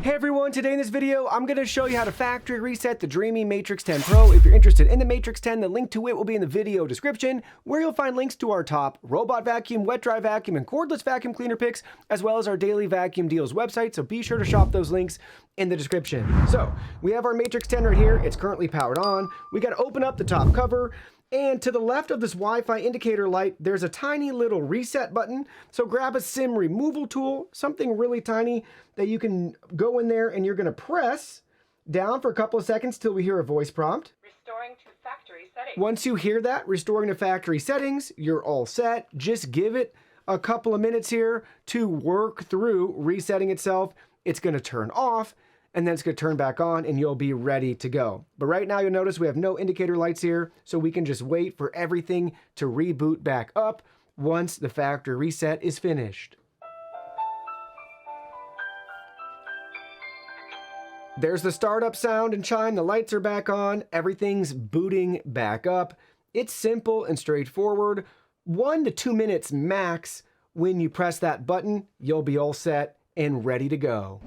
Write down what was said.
Hey everyone, today in this video, I'm going to show you how to factory reset the Dreame Matrix10 Pro. If you're interested in the Matrix 10, the link to it will be in the video description, where you'll find links to our top robot vacuum, wet dry vacuum, and cordless vacuum cleaner picks, as well as our daily vacuum deals website, so be sure to shop those links in the description. So, we have our Matrix 10 right here. It's currently powered on. We got to open up the top cover. And to the left of this Wi-Fi indicator light, there's a tiny little reset button. So grab a SIM removal tool, something really tiny that you can go in there and you're gonna press down for a couple of seconds till we hear a voice prompt. Restoring to factory settings. Once you hear that, restoring to factory settings, you're all set. Just give it a couple of minutes here to work through resetting itself. It's gonna turn off, and then it's going to turn back on and you'll be ready to go. But right now you'll notice we have no indicator lights here, so we can just wait for everything to reboot back up once the factory reset is finished. There's the startup sound and chime, the lights are back on, everything's booting back up. It's simple and straightforward. 1 to 2 minutes max. When you press that button, you'll be all set and ready to go.